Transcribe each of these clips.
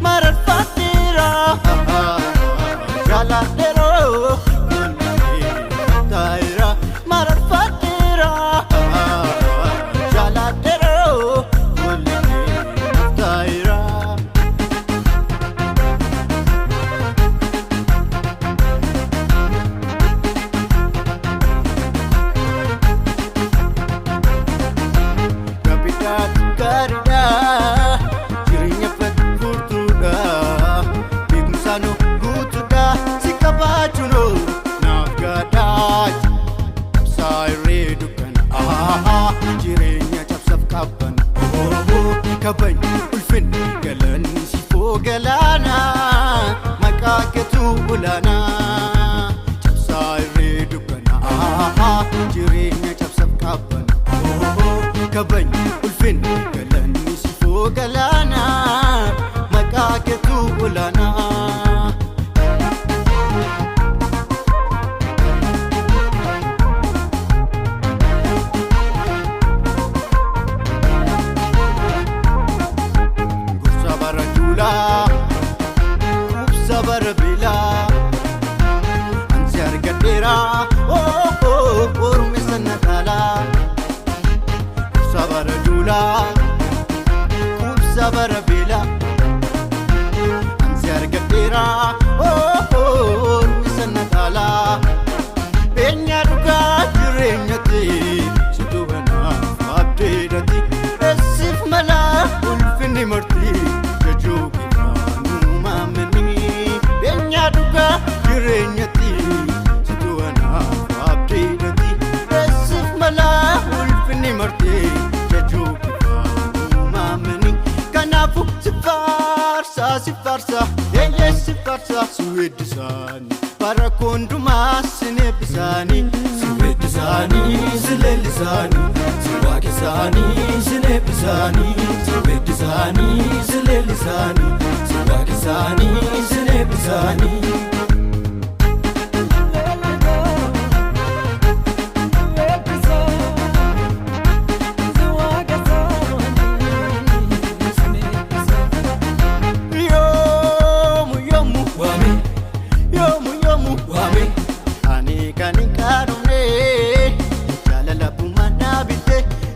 mararfatira jaladero taira mararfatira jaladero taira kapitat karida jirinya furtuda bigusano gutuda sikabachuno nagadat saire dukan jirinya chapsap kaban kaban ulfin galan sifo galana makaketu ulana saire dukan jirinya chapsap kaban kaban ulfin galan sifo galana makaketu ulana sabar bila ansiar gadera orme sanatala sabar dula sabar bila ansiar gadera orme sanatala penya duka jirenyati situana abdedati esif mala ulfini marti jajuki jirenyati situana abdedati esif mala ulfini marti jajuki mamani kanafu sifarsa yeye sifarsa suedisani parakonduma sinebisani suedisani zilelisani siwakisani sinebisani suedisani zilelisani siwakisani sinebisani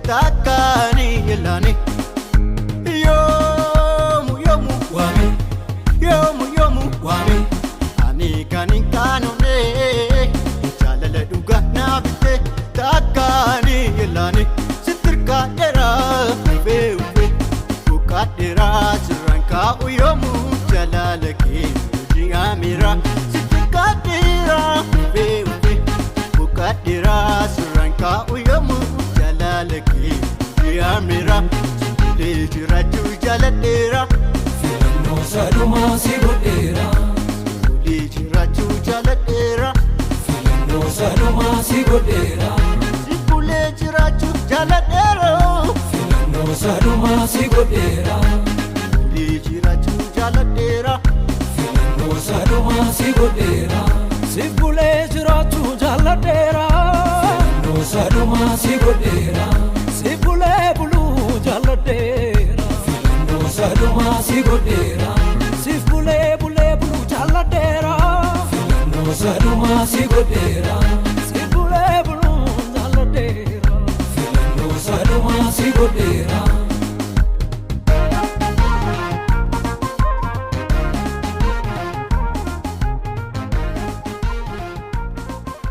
takani yelani yomu wami yomu wami ani kanin kanone jalala duga nabite takani yelani sitrka dera fe ukadera siranka uyomu jalalake jiamira sitrka dera fe ukadera siranka uyomu jalalake jiamira lejiratu jaladera filannoo salumaa si godheera lejiratu jaladera filannoo salumaa si godheera lejiratu jaladera filannoo salumaa si godheera lejiratu jaladera filannoo salumaa si godheera Sibulee jiraatu jaaladheera filannoo salumaa si godheera Sibulee buluu jaaladheera filannoo salumaa si godheera Sibulee buluu jaaladheera filannoo salumaa si godheera